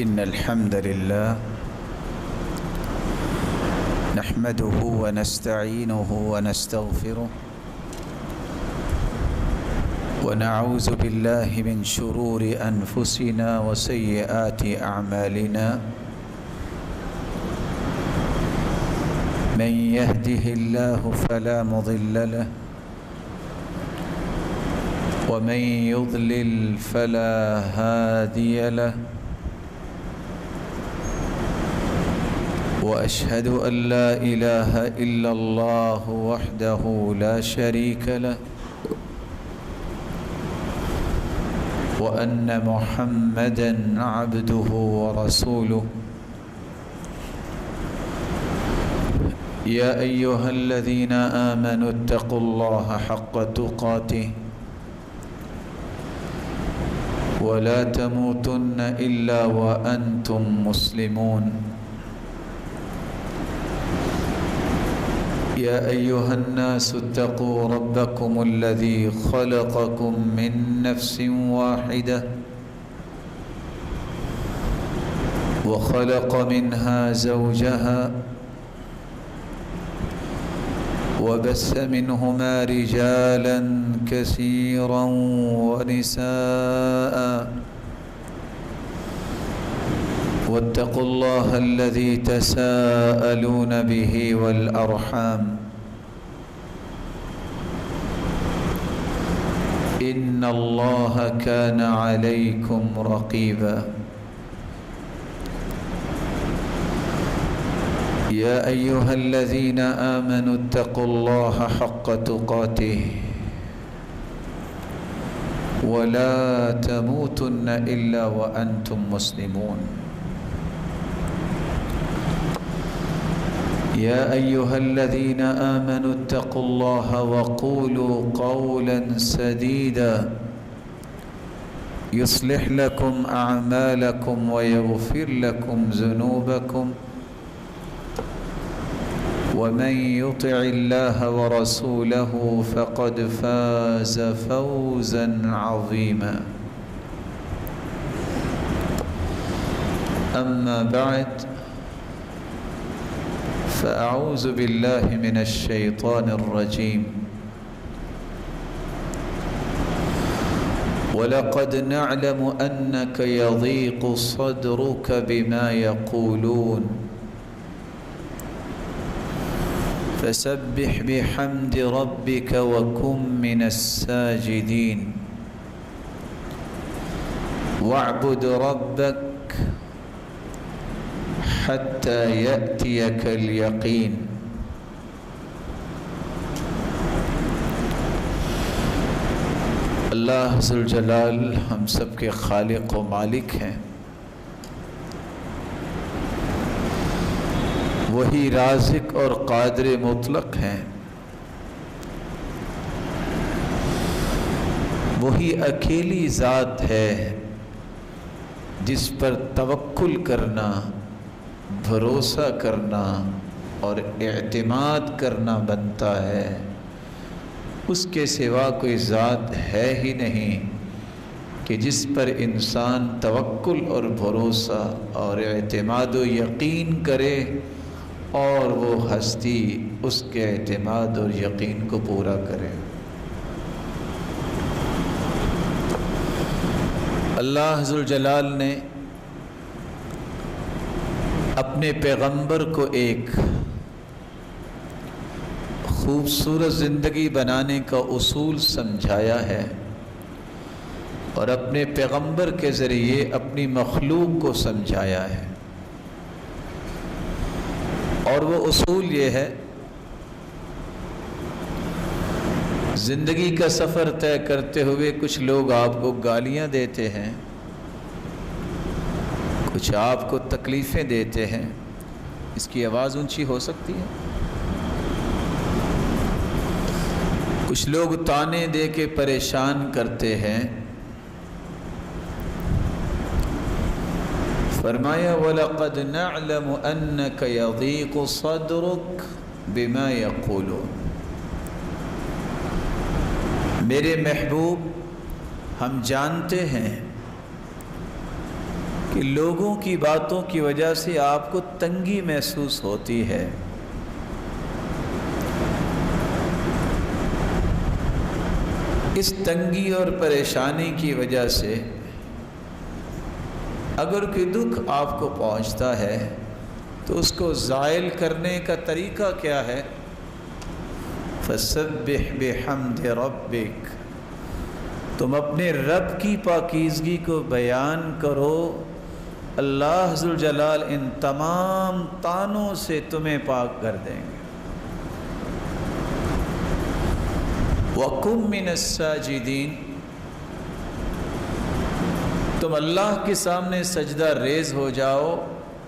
إن الحمد لله نحمده ونستعينه ونستغفره ونعوذ بالله من شرور أنفسنا وسيئات أعمالنا من يهده الله فلا مضل له ومن يضلل فلا هادي له وأشهد أن لا إله إلا الله وحده لا شريك له وأن محمدًا عبده ورسوله يا أيها الذين آمنوا اتقوا الله حق تقاته ولا تموتن إلا وأنتم مسلمون يا أيها الناس اتقوا ربكم الذي خلقكم من نفس واحدة وخلق منها زوجها وبث منهما رجالا كثيرا ونساء واتقوا الله الذي تساءلون به والأرحام إن الله كان عليكم رقيبا يا أيها الذين آمنوا اتقوا الله حق تقاته ولا تموتن إلا وأنتم مسلمون يا أيها الذين آمنوا اتقوا الله وقولوا قولا سديدا يصلح لكم أعمالكم ويغفر لكم ذنوبكم ومن يطع الله ورسوله فقد فاز فوزا عظيما أما بعد فأعوذ بالله من الشيطان الرجيم ولقد نعلم أنك يضيق صدرك بما يقولون فسبح بحمد ربك وكن من الساجدين واعبد ربك حتى يأتيك اليقين اللہ ذوالجلال ہم سب کے خالق و مالک ہیں، وہی رازق اور قادر مطلق ہیں، وہی اکیلی ذات ہے جس پر توکل کرنا، بھروسہ کرنا اور اعتماد کرنا بنتا ہے۔ اس کے سوا کوئی ذات ہے ہی نہیں کہ جس پر انسان توکل اور بھروسہ اور اعتماد و یقین کرے اور وہ ہستی اس کے اعتماد اور یقین کو پورا کرے۔ اللہ ذوالجلال نے اپنے پیغمبر کو ایک خوبصورت زندگی بنانے کا اصول سمجھایا ہے اور اپنے پیغمبر کے ذریعے اپنی مخلوق کو سمجھایا ہے، اور وہ اصول یہ ہے، زندگی کا سفر طے کرتے ہوئے کچھ لوگ آپ کو گالیاں دیتے ہیں، کچھ آپ کو تکلیفیں دیتے ہیں، اس کی آواز اونچی ہو سکتی ہے، کچھ لوگ تانے دے کے پریشان کرتے ہیں، فرمایا وَلَقَدْ نَعْلَمُ أَنَّكَ يَضِيقُ صَدْرُكَ بِمَا يَقُولُونَ، میرے محبوب ہم جانتے ہیں کہ لوگوں کی باتوں کی وجہ سے آپ کو تنگی محسوس ہوتی ہے، اس تنگی اور پریشانی کی وجہ سے اگر کوئی دکھ آپ کو پہنچتا ہے تو اس کو زائل کرنے کا طریقہ کیا ہے؟ فَسَبِّحْ بِحَمْدِ رَبِّكَ، تم اپنے رب کی پاکیزگی کو بیان کرو، اللہ ذوالجلال ان تمام طعنوں سے تمہیں پاک کر دیں گے۔ وَقُمْ مِنَ السَّاجِدِينَ، تم اللہ کے سامنے سجدہ ریز ہو جاؤ،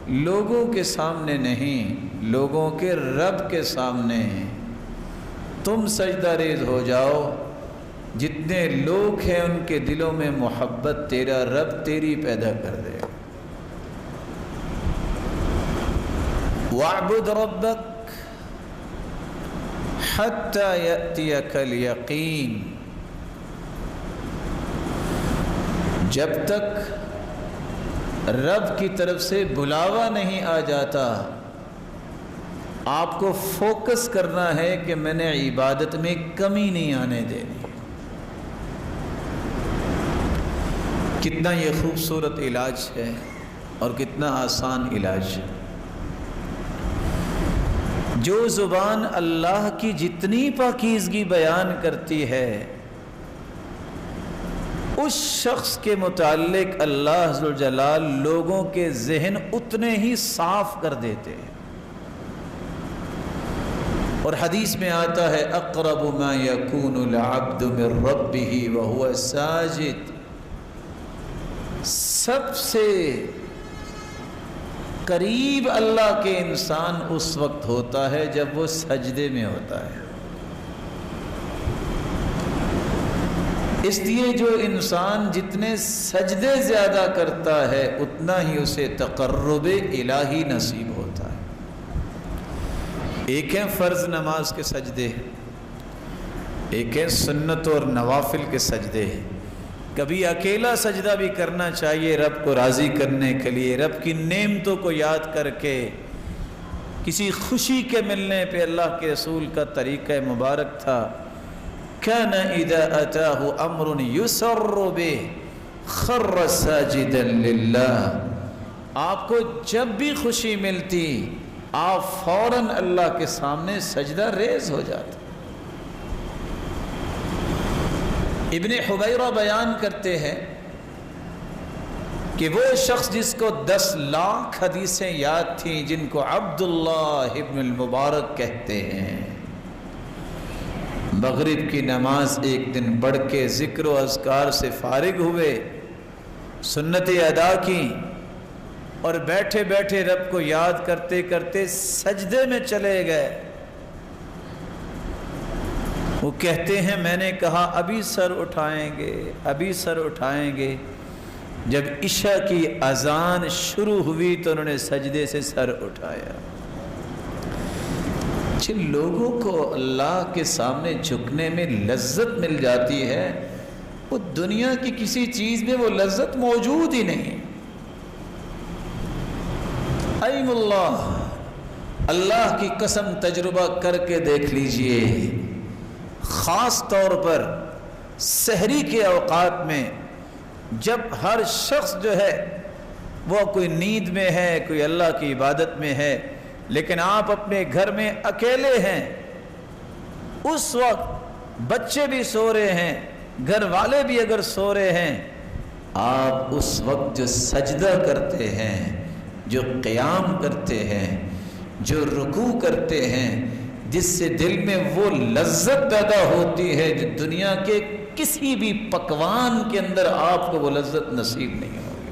لوگوں کے سامنے نہیں، لوگوں کے رب کے سامنے تم سجدہ ریز ہو جاؤ۔ جتنے لوگ ہیں ان کے دلوں میں محبت تیرا رب تیری پیدا کر دے۔ وَاعْبُدْ رَبَّكَ حَتَّى يَأْتِيَكَ الْيَقِينُ، جب تک رب کی طرف سے بلاوا نہیں آ جاتا، آپ کو فوکس کرنا ہے کہ میں نے عبادت میں کمی نہیں آنے دینی۔ کتنا یہ خوبصورت علاج ہے اور کتنا آسان علاج ہے۔ جو زبان اللہ کی جتنی پاکیزگی بیان کرتی ہے، اس شخص کے متعلق اللہ ذوالجلال لوگوں کے ذہن اتنے ہی صاف کر دیتے ہیں۔ اور حدیث میں آتا ہے اقرب ما یکون العبد من ربہ وہو ساجد، سب سے قریب اللہ کے انسان اس وقت ہوتا ہے جب وہ سجدے میں ہوتا ہے۔ اس لیے جو انسان جتنے سجدے زیادہ کرتا ہے اتنا ہی اسے تقرب الہی نصیب ہوتا ہے۔ ایک ہے فرض نماز کے سجدے، ایک ہے سنت اور نوافل کے سجدے۔ کبھی اکیلا سجدہ بھی کرنا چاہیے رب کو راضی کرنے کے لیے، رب کی نعمتوں کو یاد کر کے۔ کسی خوشی کے ملنے پہ اللہ کے رسول کا طریقہ مبارک تھا، كان اذا اتاه امر يسر به خر ساجدا لله، آپ کو جب بھی خوشی ملتی آپ فوراً اللہ کے سامنے سجدہ ریز ہو جاتے۔ ابن حبیرہ بیان کرتے ہیں کہ وہ شخص جس کو 10 لاکھ حدیثیں یاد تھیں، جن کو عبداللہ ابن المبارک کہتے ہیں، مغرب کی نماز ایک دن پڑھ کے ذکر و اذکار سے فارغ ہوئے، سنتیں ادا کی اور بیٹھے بیٹھے رب کو یاد کرتے کرتے سجدے میں چلے گئے۔ وہ کہتے ہیں میں نے کہا ابھی سر اٹھائیں گے، ابھی سر اٹھائیں گے۔ جب عشاء کی اذان شروع ہوئی تو انہوں نے سجدے سے سر اٹھایا۔ جن لوگوں کو اللہ کے سامنے جھکنے میں لذت مل جاتی ہے، وہ دنیا کی کسی چیز میں وہ لذت موجود ہی نہیں۔ ایم اللہ کی قسم تجربہ کر کے دیکھ لیجئے، خاص طور پر سحری کے اوقات میں جب ہر شخص جو ہے وہ کوئی نیند میں ہے، کوئی اللہ کی عبادت میں ہے، لیکن آپ اپنے گھر میں اکیلے ہیں، اس وقت بچے بھی سو رہے ہیں، گھر والے بھی اگر سو رہے ہیں، آپ اس وقت جو سجدہ کرتے ہیں، جو قیام کرتے ہیں، جو رکوع کرتے ہیں، جس سے دل میں وہ لذت پیدا ہوتی ہے جو دنیا کے کسی بھی پکوان کے اندر آپ کو وہ لذت نصیب نہیں ہوگی۔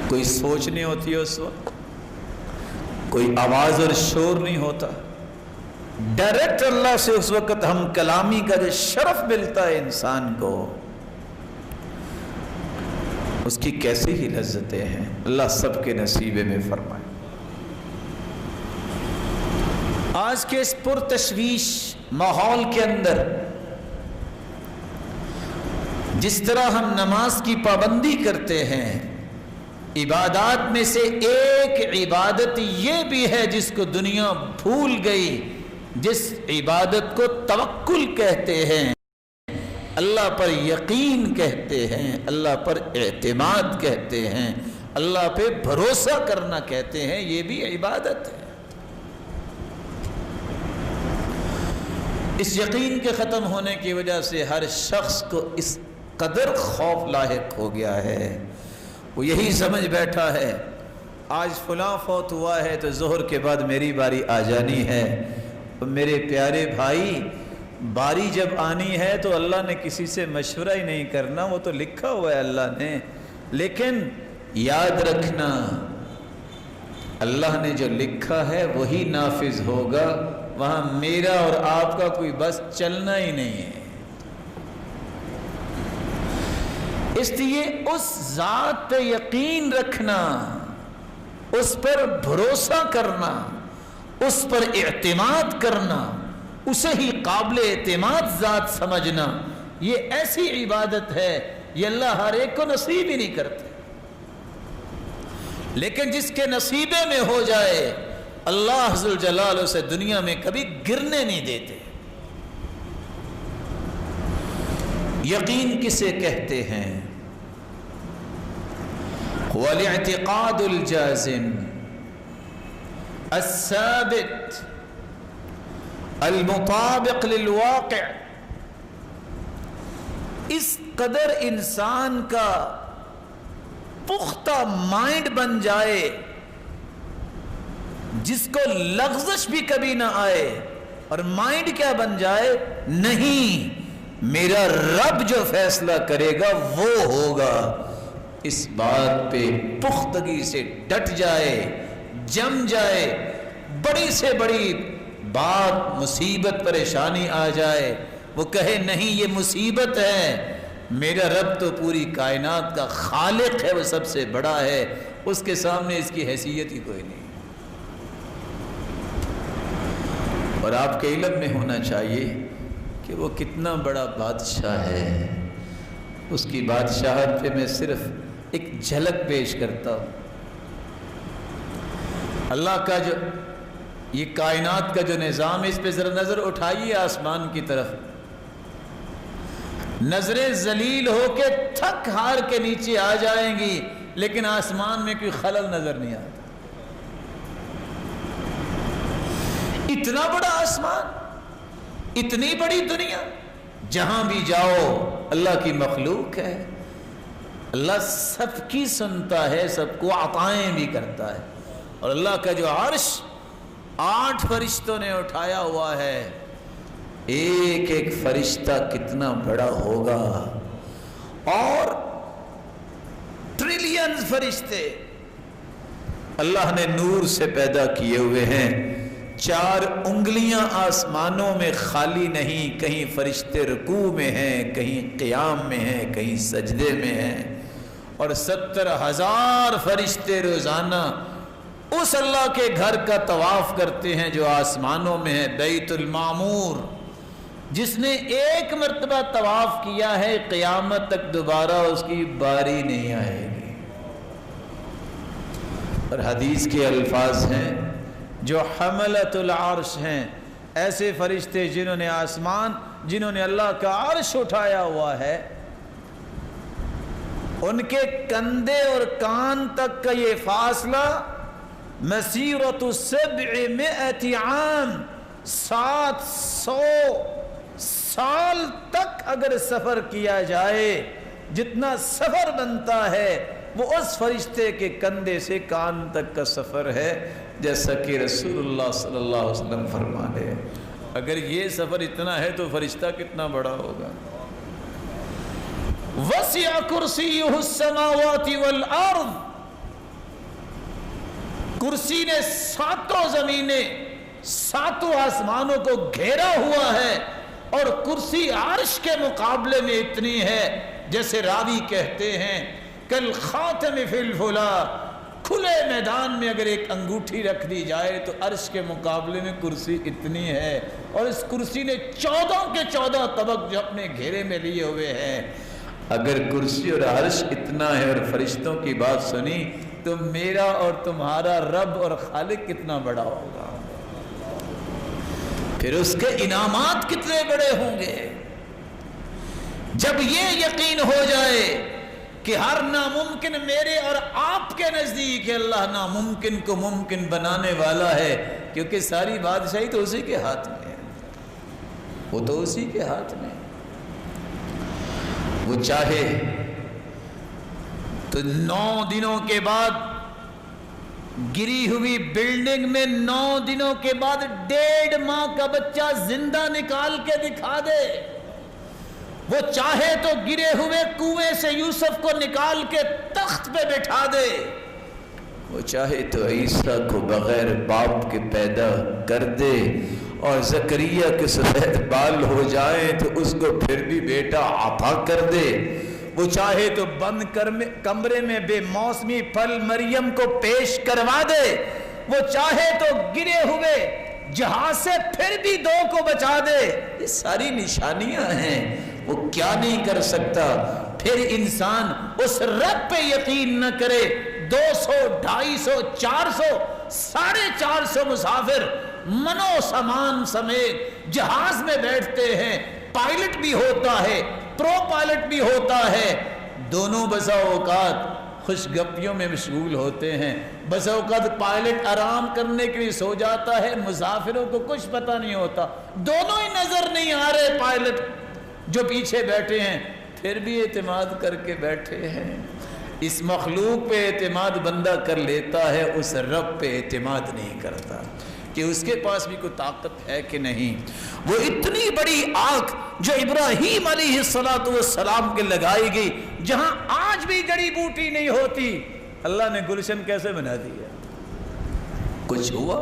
کوئی سوچ نہیں ہوتی ہے اس وقت، کوئی آواز اور شور نہیں ہوتا، ڈائریکٹ اللہ سے اس وقت ہم کلامی کا جو شرف ملتا ہے انسان کو، اس کی کیسی ہی لذتیں ہیں، اللہ سب کے نصیبے میں فرمائے۔ آج کے اس پرتشویش ماحول کے اندر جس طرح ہم نماز کی پابندی کرتے ہیں، عبادات میں سے ایک عبادت یہ بھی ہے جس کو دنیا بھول گئی، جس عبادت کو توکل کہتے ہیں، اللہ پر یقین کہتے ہیں، اللہ پر اعتماد کہتے ہیں، اللہ پہ بھروسہ کرنا کہتے ہیں، یہ بھی عبادت ہے۔ اس یقین کے ختم ہونے کی وجہ سے ہر شخص کو اس قدر خوف لاحق ہو گیا ہے، وہ یہی سمجھ بیٹھا ہے آج فلاں فوت ہوا ہے تو ظہر کے بعد میری باری آ جانی ہے۔ میرے پیارے بھائی، باری جب آنی ہے تو اللہ نے کسی سے مشورہ ہی نہیں کرنا، وہ تو لکھا ہوا ہے اللہ نے، لیکن یاد رکھنا اللہ نے جو لکھا ہے وہی نافذ ہوگا، وہاں میرا اور آپ کا کوئی بس چلنا ہی نہیں ہے۔ اس لیے اس ذات پہ یقین رکھنا، اس پر بھروسہ کرنا، اس پر اعتماد کرنا، اسے ہی قابل اعتماد ذات سمجھنا، یہ ایسی عبادت ہے یہ اللہ ہر ایک کو نصیب ہی نہیں کرتے، لیکن جس کے نصیبے میں ہو جائے اللہ ذوالجلال اسے دنیا میں کبھی گرنے نہیں دیتے۔ یقین کسے کہتے ہیں؟ والاعتقاد الجازم الثابت المطابق للواقع، اس قدر انسان کا پختہ مائنڈ بن جائے جس کو لغزش بھی کبھی نہ آئے، اور مائنڈ کیا بن جائے؟ نہیں، میرا رب جو فیصلہ کرے گا وہ ہوگا۔ اس بات پہ پختگی سے ڈٹ جائے، جم جائے، بڑی سے بڑی بات مصیبت پریشانی آ جائے وہ کہے نہیں یہ مصیبت ہے، میرا رب تو پوری کائنات کا خالق ہے، وہ سب سے بڑا ہے، اس کے سامنے اس کی حیثیت ہی کوئی نہیں۔ اور آپ کے علم میں ہونا چاہیے کہ وہ کتنا بڑا بادشاہ ہے، اس کی بادشاہت پہ میں صرف ایک جھلک پیش کرتا ہوں۔ اللہ کا جو یہ کائنات کا جو نظام ہے، اس پہ ذرا نظر اٹھائیے آسمان کی طرف، نظریں ذلیل ہو کے تھک ہار کے نیچے آ جائیں گی، لیکن آسمان میں کوئی خلل نظر نہیں آتا۔ اتنا بڑا آسمان، اتنی بڑی دنیا، جہاں بھی جاؤ اللہ کی مخلوق ہے، اللہ سب کی سنتا ہے، سب کو عطائیں بھی کرتا ہے، اور اللہ کا جو عرش 8 فرشتوں نے اٹھایا ہوا ہے، ایک ایک فرشتہ کتنا بڑا ہوگا، اور ٹریلین فرشتے اللہ نے نور سے پیدا کیے ہوئے ہیں۔ 4 انگلیاں آسمانوں میں خالی نہیں، کہیں فرشتے رکوع میں ہیں، کہیں قیام میں ہیں، کہیں سجدے میں ہیں، اور 70,000 فرشتے روزانہ اس اللہ کے گھر کا طواف کرتے ہیں جو آسمانوں میں ہے، بیت المعمور۔ جس نے ایک مرتبہ طواف کیا ہے قیامت تک دوبارہ اس کی باری نہیں آئے گی۔ اور حدیث کے الفاظ ہیں جو حملۃ العرش ہیں، ایسے فرشتے جنہوں نے جنہوں نے اللہ کا عرش اٹھایا ہوا ہے، ان کے کندھے اور کان تک کا یہ فاصلہ مسیرۃ 700 عام، 700 سال تک اگر سفر کیا جائے، جتنا سفر بنتا ہے وہ اس فرشتے کے کندھے سے کان تک کا سفر ہے، جیسا کہ رسول اللہ صلی اللہ علیہ وسلم فرماتے ہیں۔ اگر یہ سفر اتنا ہے تو فرشتہ کتنا بڑا ہوگا۔ وسع کرسیہ السماوات والارض، کرسی نے 7 زمینیں 7 آسمانوں کو گھیرا ہوا ہے، اور کرسی عرش کے مقابلے میں اتنی ہے جیسے راوی کہتے ہیں کل خاتم فی الفلا، کھلے میدان میں اگر ایک انگوٹھی رکھ دی جائے تو عرش کے مقابلے میں کرسی اتنی ہے، اور اس کرسی نے 14 کے 14 طبق جو اپنے گھیرے میں لیے ہوئے ہیں۔ اگر کرسی اور عرش اتنا ہے اور فرشتوں کی بات سنی تو میرا اور تمہارا رب اور خالق کتنا بڑا ہوگا، پھر اس کے انعامات کتنے بڑے ہوں گے۔ جب یہ یقین ہو جائے کہ ہر ناممکن میرے اور آپ کے نزدیک ہے، اللہ ناممکن کو ممکن بنانے والا ہے، کیونکہ ساری بادشاہی تو اسی کے ہاتھ میں ہے، وہ تو اسی کے ہاتھ میں۔ وہ چاہے تو 9 دنوں کے بعد گری ہوئی بلڈنگ میں 9 دنوں کے بعد 1.5 ماہ کا بچہ زندہ نکال کے دکھا دے، وہ چاہے تو گرے ہوئے کنویں سے یوسف کو نکال کے تخت پہ بٹھا دے، وہ چاہے تو عیسیٰ کو بغیر باپ کے پیدا کر دے اور زکریا کے سفید بال ہو جائیں تو اس کو پھر بھی بیٹا عطا کر دے، وہ چاہے تو بند کمرے میں بے موسمی پھل مریم کو پیش کروا دے، وہ چاہے تو گرے ہوئے جہاز سے پھر بھی 2 کو بچا دے۔ یہ ساری نشانیاں ہیں، وہ کیا نہیں کر سکتا۔ پھر انسان اس رب پہ یقین نہ کرے، 200 250 400 450 مسافر منو سامان سمیت جہاز میں بیٹھتے ہیں، پائلٹ بھی ہوتا ہے، پرو پائلٹ بھی ہوتا ہے، دونوں بسا اوقات خوش گپیوں میں مشغول ہوتے ہیں، بسا اوقات پائلٹ آرام کرنے کے لیے سو جاتا ہے، مسافروں کو کچھ پتہ نہیں ہوتا، دونوں ہی نظر نہیں آ رہے پائلٹ جو پیچھے بیٹھے ہیں، پھر بھی اعتماد کر کے بیٹھے ہیں۔ اس مخلوق پہ اعتماد بندہ کر لیتا ہے، اس رب پہ اعتماد نہیں کرتا کہ اس کے پاس بھی کوئی طاقت ہے کہ نہیں۔ وہ اتنی بڑی آنکھ جو ابراہیم علیہ السلام کے لگائی گئی، جہاں آج بھی جڑی بوٹی نہیں ہوتی، اللہ نے گلشن کیسے بنا دیا؟ کچھ ہوا؟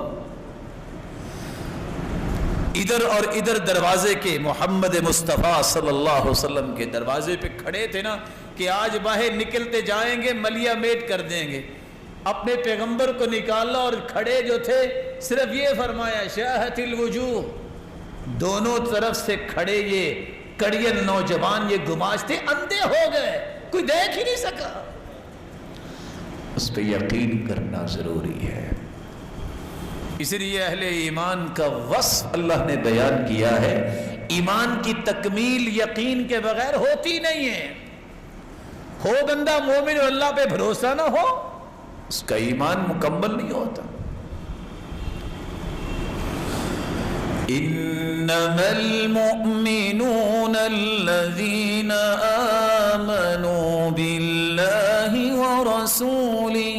ادھر اور ادھر دروازے کے محمد مصطفیٰ صلی اللہ علیہ وسلم کے دروازے پہ کھڑے تھے نا کہ آج باہر نکلتے جائیں گے ملیا میٹ کر دیں گے، اپنے پیغمبر کو نکالا اور کھڑے جو تھے صرف یہ فرمایا شاہت الوجوہ، دونوں طرف سے کھڑے یہ کڑیل نوجوان یہ گماشتے اندھے ہو گئے، کوئی دیکھ ہی نہیں سکا۔ اس پہ یقین کرنا ضروری ہے، اس لیے اہل ایمان کا وصف اللہ نے بیان کیا ہے۔ ایمان کی تکمیل یقین کے بغیر ہوتی نہیں ہے۔ ہو بندہ مومن اور اللہ پہ بھروسہ نہ ہو، اس کا ایمان مکمل نہیں ہوتا۔ انما المؤمنون الذين آمنوا بالله ورسوله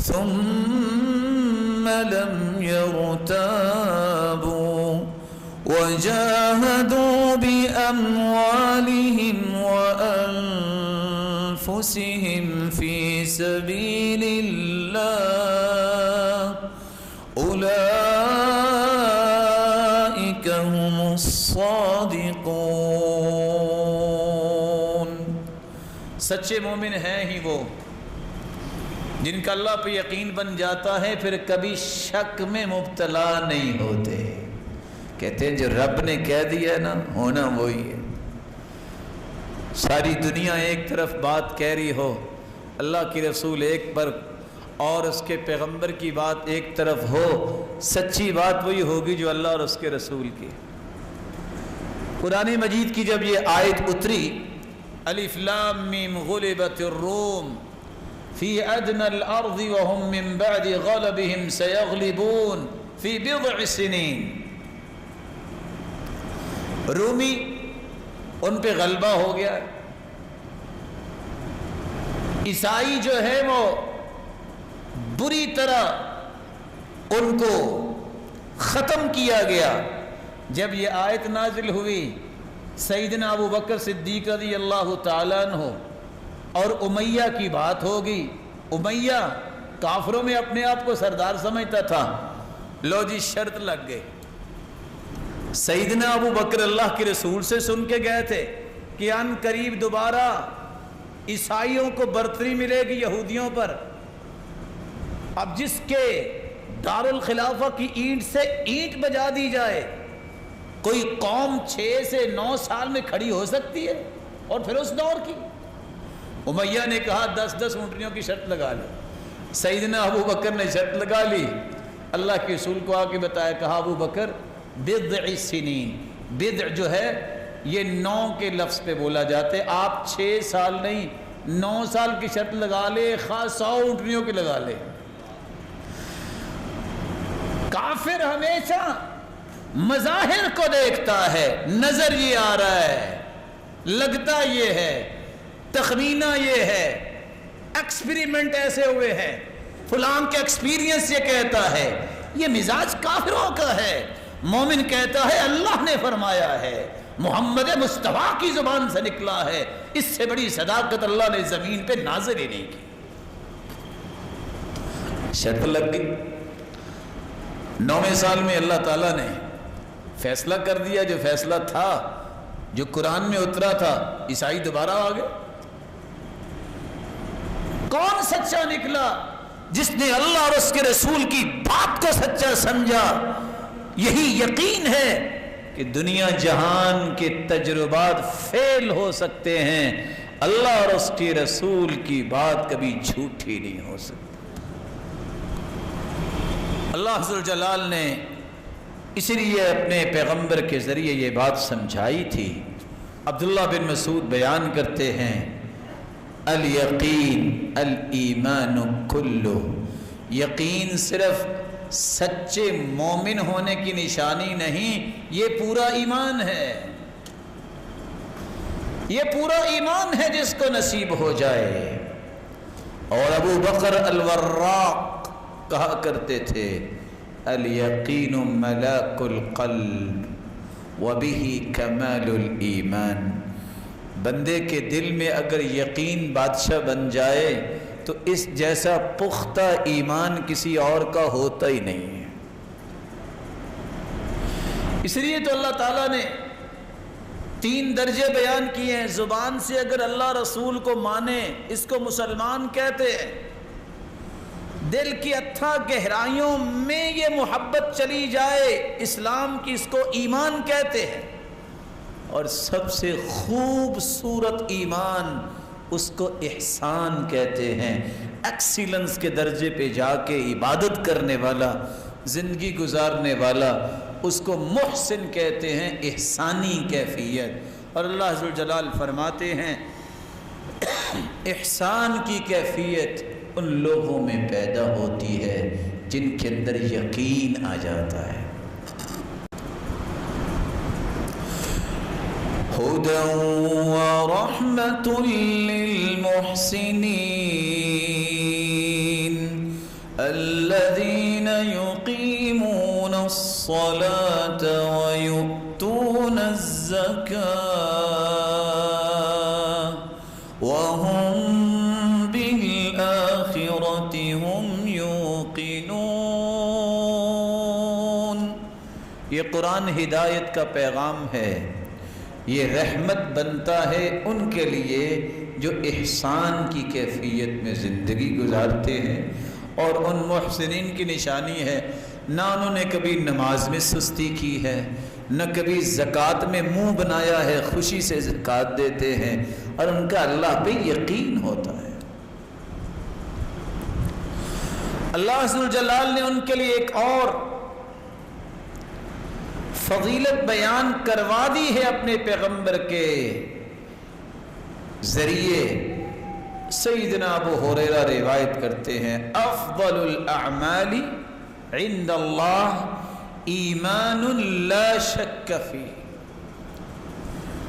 ثم لم يرتابوا وجاهدوا بأموالهم وأنفسهم في سبيل الله أولئك هم الصادقون۔ سچے مومن ہیں ہی وہ جن کا اللہ پہ یقین بن جاتا ہے، پھر کبھی شک میں مبتلا نہیں ہوتے، کہتے ہیں جو رب نے کہہ دیا ہے نا ہونا وہی ہے۔ ساری دنیا ایک طرف بات کہہ رہی ہو، اللہ کی رسول ایک پر اور اس کے پیغمبر کی بات ایک طرف ہو، سچی بات وہی ہوگی جو اللہ اور اس کے رسول کی۔ قرآن مجید کی جب یہ آیت اتری الف لام میم غلبت الروم فی ادنى الارض وهم من بعد غلبهم سيغلبون فی بضع سنین، رومی ان پہ غلبہ ہو گیا، عیسائی جو ہے وہ بری طرح ان کو ختم کیا گیا۔ جب یہ آیت نازل ہوئی سیدنا ابو بکر صدیق رضی اللہ تعالیٰ عنہ اور امیہ کی بات ہوگی۔ امیہ کافروں میں اپنے آپ کو سردار سمجھتا تھا، لو جی شرط لگ گئے۔ سیدنا ابو بکر اللہ کے رسول سے سن کے گئے تھے کہ ان قریب دوبارہ عیسائیوں کو برتری ملے گی یہودیوں پر، اب جس کے دارالخلافہ کی اینٹ سے اینٹ بجا دی جائے، کوئی قوم 6 سے 9 سال میں کھڑی ہو سکتی ہے؟ اور پھر اس دور کی امیہ نے کہا 10 اونٹنیوں کی شرط لگا لی. سیدنا ابو بکر نے شرط لگا لی. اللہ کے رسول کو آ کے بتایا, کہا ابو بکر بضع سنین, بضع جو ہے یہ 9 کے لفظ پہ بولا جاتا ہے, آپ 6 سال نہیں 9 سال کی شرط لگا لے, خاص 100 اونٹنیوں کی لگا لے. کافر ہمیشہ مظاہر کو دیکھتا ہے, نظر یہ آ رہا ہے, لگتا یہ ہے, تخمینہ یہ ہے, ایکسپیریمنٹ ایسے ہوئے ہیں, فلاں کے ایکسپیرینس یہ کہتا ہے. یہ مزاج کافروں کا ہے. مومن کہتا ہے اللہ نے فرمایا ہے, محمد مصطفیٰ کی زبان سے نکلا ہے, اس سے بڑی صداقت اللہ نے زمین پہ نازل ہی نہیں کی. شرط لگ گئی. 9ویں سال میں اللہ تعالیٰ نے فیصلہ کر دیا, جو فیصلہ تھا, جو قرآن میں اترا تھا. عیسائی دوبارہ آ گئے. کون سچا نکلا؟ جس نے اللہ اور اس کے رسول کی بات کو سچا سمجھا. یہی یقین ہے کہ دنیا جہان کے تجربات فیل ہو سکتے ہیں, اللہ اور اس کے رسول کی بات کبھی جھوٹی نہیں ہو سکتی. اللہ ذوالجلال نے اسی لیے اپنے پیغمبر کے ذریعے یہ بات سمجھائی تھی. عبداللہ بن مسعود بیان کرتے ہیں, الیقین الایمان کلہ, یقین صرف سچے مومن ہونے کی نشانی نہیں, یہ پورا ایمان ہے. یہ پورا ایمان ہے جس کو نصیب ہو جائے. اور ابو بکر الوراق کہا کرتے تھے, الیقین ملاک القلب وبہ کمال الایمان. بندے کے دل میں اگر یقین بادشاہ بن جائے تو اس جیسا پختہ ایمان کسی اور کا ہوتا ہی نہیں ہے. اس لیے تو اللہ تعالیٰ نے 3 درجے بیان کیے ہیں. زبان سے اگر اللہ رسول کو مانے اس کو مسلمان کہتے ہیں. دل کی اتھا گہرائیوں میں یہ محبت چلی جائے اسلام کی, اس کو ایمان کہتے ہیں. اور سب سے خوبصورت ایمان اس کو احسان کہتے ہیں. ایکسیلنس کے درجے پہ جا کے عبادت کرنے والا, زندگی گزارنے والا, اس کو محسن کہتے ہیں, احسانی کیفیت. اور اللہ ذوالجلال فرماتے ہیں احسان کی کیفیت ان لوگوں میں پیدا ہوتی ہے جن کے اندر یقین آ جاتا ہے. هدى ورحمة للمحسنين الذين يقيمون الصلاة ويؤتون الزكاة وهم بالآخرة هم يوقنون. یہ قرآن ہدایت کا پیغام ہے. یہ رحمت بنتا ہے ان کے لیے جو احسان کی کیفیت میں زندگی گزارتے ہیں. اور ان محسنین کی نشانی ہے, نہ انہوں نے کبھی نماز میں سستی کی ہے, نہ کبھی زکوٰۃ میں منہ بنایا ہے, خوشی سے زکوٰۃ دیتے ہیں, اور ان کا اللہ پہ یقین ہوتا ہے. اللہ ذوالجلال نے ان کے لیے ایک اور فضیلت بیان کروا دی ہے اپنے پیغمبر کے ذریعے. سیدنا ابو ہریرہ روایت کرتے ہیں, افضل الاعمال عند اللہ ایمان لا شک فی.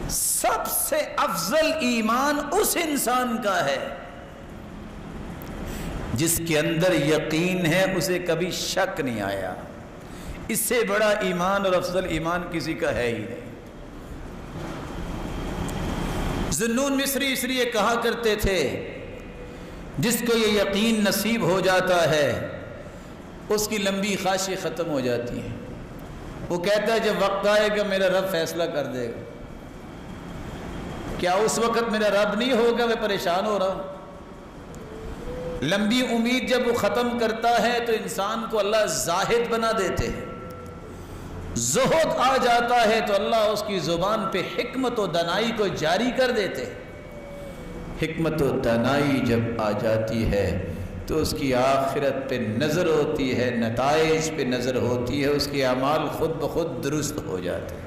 سب سے افضل ایمان اس انسان کا ہے جس کے اندر یقین ہے, اسے کبھی شک نہیں آیا. اس سے بڑا ایمان اور افضل ایمان کسی کا ہے ہی نہیں. ذنون مصری اس لیے کہا کرتے تھے جس کو یہ یقین نصیب ہو جاتا ہے اس کی لمبی خواہشیں ختم ہو جاتی ہیں. وہ کہتا ہے جب وقت آئے گا میرا رب فیصلہ کر دے گا. کیا اس وقت میرا رب نہیں ہوگا, میں پریشان ہو رہا ہوں. لمبی امید جب وہ ختم کرتا ہے تو انسان کو اللہ زاہد بنا دیتے ہیں. زہد آ جاتا ہے تو اللہ اس کی زبان پہ حکمت و دانائی کو جاری کر دیتے. حکمت و دانائی جب آ جاتی ہے تو اس کی آخرت پہ نظر ہوتی ہے، نتائج پہ نظر ہوتی ہے، اس کے اعمال خود بخود درست ہو جاتے ہیں.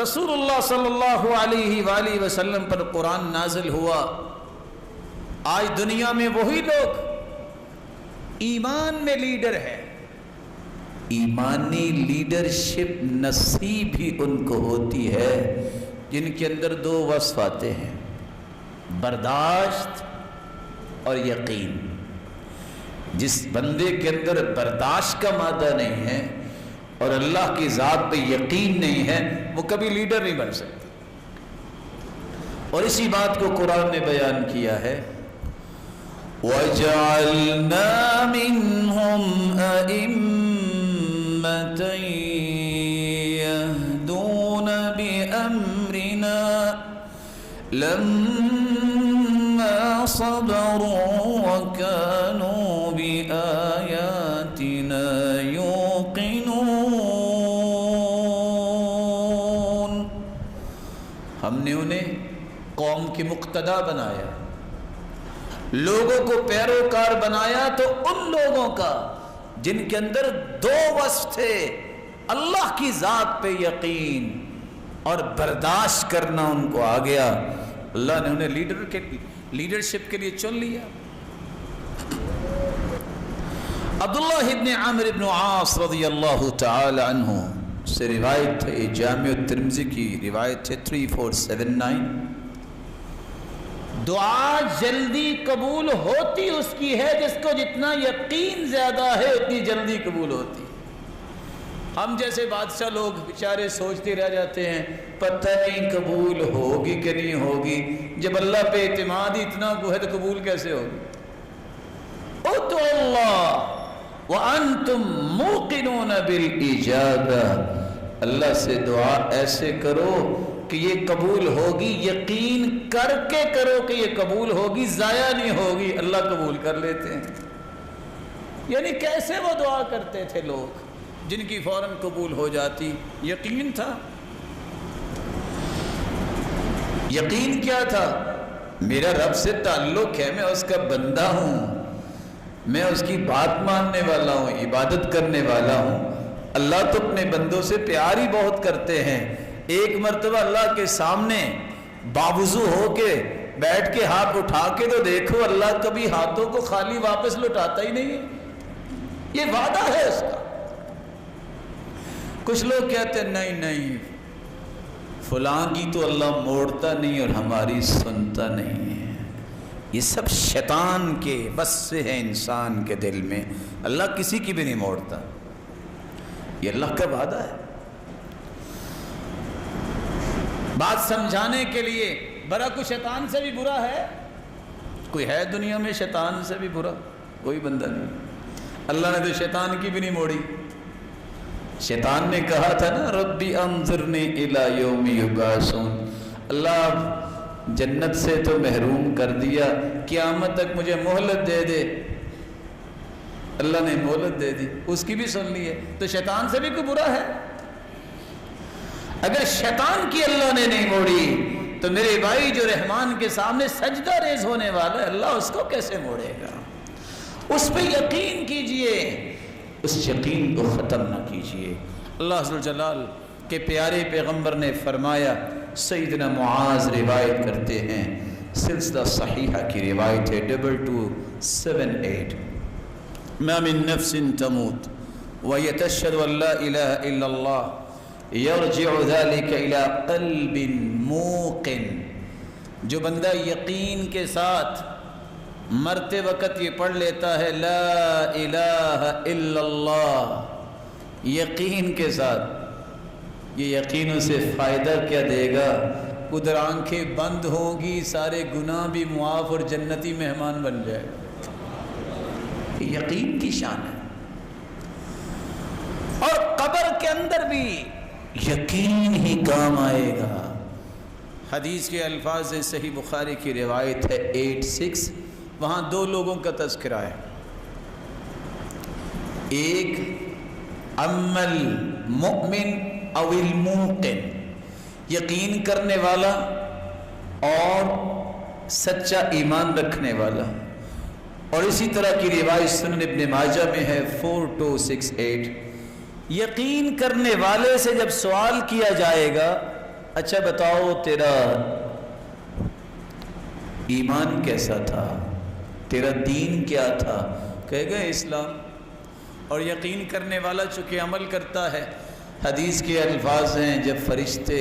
رسول اللہ صلی اللہ علیہ وآلہ وسلم پر قرآن نازل ہوا. آج دنیا میں وہی لوگ ایمان میں لیڈر ہے، ایمانی لیڈرشپ نصیب ہی ان کو ہوتی ہے جن کے اندر دو وصف آتے ہیں، برداشت اور یقین. جس بندے کے اندر برداشت کا مادہ نہیں ہے اور اللہ کی ذات پہ یقین نہیں ہے وہ کبھی لیڈر نہیں بن سکتا. اور اسی بات کو قرآن نے بیان کیا ہے، وَجَعَلْنَا مِنْهُمْ أَئِمَّةً يَهْدُونَ بِأَمْرِنَا لَمَّا صَبَرُوا وَكَانُوا بِآيَاتِنَا يُوقِنُونَ. ہم نے انہیں قوم کی مقتدا بنایا، لوگوں کو پیروکار بنایا، تو ان لوگوں کا جن کے اندر دو وصف تھے، اللہ کی ذات پہ یقین اور برداشت کرنا ان کو آ گیا. اللہ نے انہیں لیڈرشپ کے لیے چن لیا. عبداللہ ابن عامر ابن عاص رضی اللہ تعالی عنہ سے روایت ہے، جامع الترمذی کی روایت ہے 3479. دعا جلدی قبول ہوتی اس کی ہے جس کو جتنا یقین زیادہ ہے اتنی جلدی قبول ہوتی. ہم جیسے بادشاہ لوگ بیچارے سوچتے رہ جاتے ہیں پتہ نہیں قبول ہوگی کہ نہیں ہوگی. جب اللہ پہ اعتماد ہی اتنا کو ہے تو قبول کیسے ہوگی؟ ادعوا اللہ وانتم موقنون بالاجابہ. اللہ سے دعا ایسے کرو کہ یہ قبول ہوگی، یقین کر کے کرو کہ یہ قبول ہوگی، ضائع نہیں ہوگی. اللہ قبول کر لیتے ہیں. یعنی کیسے وہ دعا کرتے تھے لوگ جن کی فوراً قبول ہو جاتی؟ یقین تھا. یقین کیا تھا؟ میرا رب سے تعلق ہے، میں اس کا بندہ ہوں، میں اس کی بات ماننے والا ہوں، عبادت کرنے والا ہوں. اللہ تو اپنے بندوں سے پیار ہی بہت کرتے ہیں. ایک مرتبہ اللہ کے سامنے باوضو ہو کے بیٹھ کے ہاتھ اٹھا کے تو دیکھو، اللہ کبھی ہاتھوں کو خالی واپس لوٹاتا ہی نہیں ہے. یہ وعدہ ہے اس کا. کچھ لوگ کہتے ہیں نہیں فلاں کی تو اللہ موڑتا نہیں اور ہماری سنتا نہیں ہے. یہ سب شیطان کے بس سے ہے انسان کے دل میں. اللہ کسی کی بھی نہیں موڑتا، یہ اللہ کا وعدہ ہے. بات سمجھانے کے لیے برا کوئی شیطان سے بھی برا ہے؟ کوئی ہے دنیا میں شیطان سے بھی برا؟ کوئی بندہ نہیں. اللہ نے تو شیطان کی بھی نہیں موڑی. شیطان نے کہا تھا نا ربی انظرنی الی یوم یبعثون، اللہ جنت سے تو محروم کر دیا، قیامت تک مجھے مہلت دے دے. اللہ نے مہلت دے دی، اس کی بھی سن لی ہے. تو شیطان سے بھی کوئی برا ہے؟ اگر شیطان کی اللہ نے نہیں موڑی تو میرے بھائی جو رحمان کے سامنے سجدہ ریز ہونے والا ہے، اللہ اس کو کیسے موڑے گا؟ اس پہ یقین کیجئے، اس یقین کو ختم نہ کیجئے. اللہ عز و جلال کے پیارے پیغمبر نے فرمایا، سیدنا معاذ روایت کرتے ہیں، سلسلہ صحیحہ کی روایت ہے 2278، ما من نفس تموت وهي تشهد ان لا اله الا الله یرجع ذلك الى قلب موقن. جو بندہ یقین کے ساتھ مرتے وقت یہ پڑھ لیتا ہے لا الہ الا اللہ یقین کے ساتھ، یہ یقین اسے فائدہ کیا دے گا؟ ادھر آنکھیں بند ہوں گی، سارے گناہ بھی معاف اور جنتی مہمان بن جائے گا. یقین کی شان ہے. اور قبر کے اندر بھی یقین ہی کام آئے گا. حدیث کے الفاظ صحیح بخاری کی روایت ہے 86، وہاں دو لوگوں کا تذکرہ ہے. ایک اما المؤمن او الموقن، یقین کرنے والا اور سچا ایمان رکھنے والا. اور اسی طرح کی روایت سنن ابن ماجہ میں ہے 4268. یقین کرنے والے سے جب سوال کیا جائے گا اچھا بتاؤ تیرا ایمان کیسا تھا، تیرا دین کیا تھا، کہے گا اسلام. اور یقین کرنے والا چونکہ عمل کرتا ہے، حدیث کے الفاظ ہیں جب فرشتے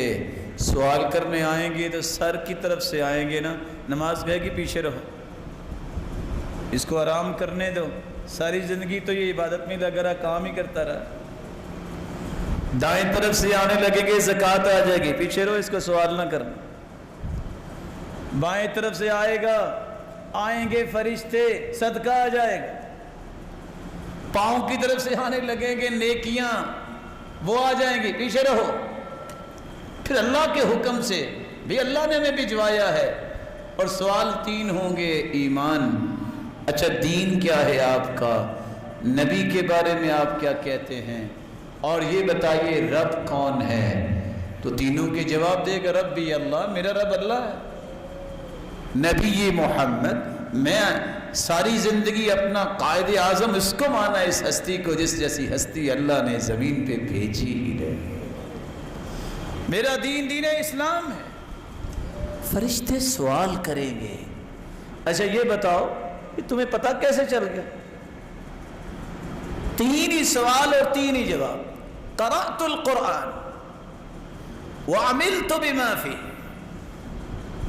سوال کرنے آئیں گے تو سر کی طرف سے آئیں گے نا، نماز کہے گی پیچھے رہو، اس کو آرام کرنے دو، ساری زندگی تو یہ عبادت میں لگا رہا، کام ہی کرتا رہا. دائیں طرف سے آنے لگیں گے زکوٰۃ آ جائے گی، پیچھے رہو، اس کو سوال نہ کرنا. بائیں طرف سے آئیں گے فرشتے، صدقہ آ جائے گا. پاؤں کی طرف سے آنے لگیں گے نیکیاں، وہ آ جائیں گی، پیچھے رہو. پھر اللہ کے حکم سے بھی اللہ نے ہمیں بھجوایا ہے. اور سوال 3 ہوں گے. ایمان، اچھا دین کیا ہے آپ کا، نبی کے بارے میں آپ کیا کہتے ہیں، اور یہ بتائیے رب کون ہے. تو تینوں کے جواب دے گا ربی اللہ، میرا رب اللہ ہے. نبی محمد، میں ساری زندگی اپنا قائد اعظم اس کو مانا، اس ہستی کو جس جیسی ہستی اللہ نے زمین پہ بھیجی ہی رہی. میرا دین دین اسلام ہے. فرشتے سوال کریں گے اچھا یہ بتاؤ کہ تمہیں پتہ کیسے چل گیا. 3 ہی سوال اور 3 ہی جواب. قرأت القرآن وعملت بما فيه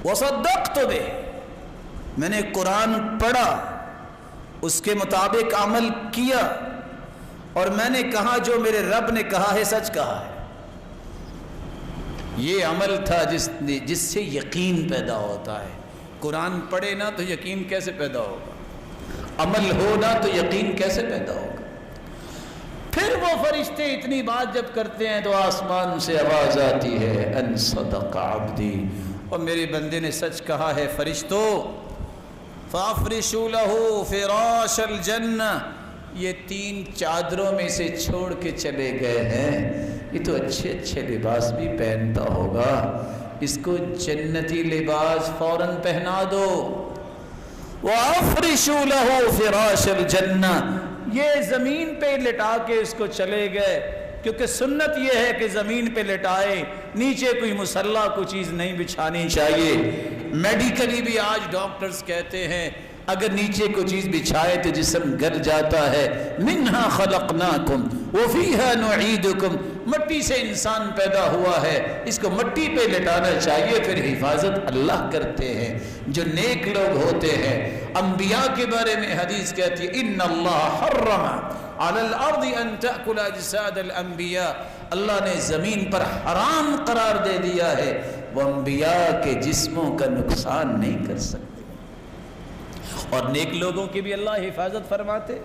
وصدقت به، میں نے قرآن پڑھا، اس کے مطابق عمل کیا، اور میں نے کہا جو میرے رب نے کہا ہے سچ کہا ہے. یہ عمل تھا جس سے یقین پیدا ہوتا ہے. قرآن پڑھے نا تو یقین کیسے پیدا ہوگا، عمل ہو نا تو یقین کیسے پیدا ہوگا. پھر وہ فرشتے اتنی بات جب کرتے ہیں تو آسمان سے آواز آتی ہے ان صدق عبدی، اور میرے بندے نے سچ کہا ہے. فرشتوں فافرشوا له فراش الجنہ، یہ 3 چادروں میں سے چھوڑ کے چلے گئے ہیں. یہ تو اچھے اچھے لباس بھی پہنتا ہوگا، اس کو جنتی لباس فوراً پہنا دو. وَأَفْرِشُوا لَهُ فِرَاشَ الْجَنَّةِ، یہ زمین پہ لٹا کے اس کو چلے گئے، کیونکہ سنت یہ ہے کہ زمین پہ لٹائے، نیچے کوئی مسلح کوئی چیز نہیں بچھانی چاہیے. میڈیکلی بھی آج ڈاکٹرز کہتے ہیں اگر نیچے کوئی چیز بچھائے تو جسم گل جاتا ہے. منہا خلقناکم وفیہا نعیدکم، مٹی سے انسان پیدا ہوا ہے، اس کو مٹی پہ لٹانا چاہیے. پھر حفاظت اللہ کرتے ہیں جو نیک لوگ ہوتے ہیں. انبیاء کے بارے میں حدیث کہتی ہے ان اللہ حرم علی الارض ان تأکل اجساد الانبیاء، اللہ نے زمین پر حرام قرار دے دیا ہے وہ انبیاء کے جسموں کا نقصان نہیں کر سکتے. اور نیک لوگوں کی بھی اللہ حفاظت فرماتے.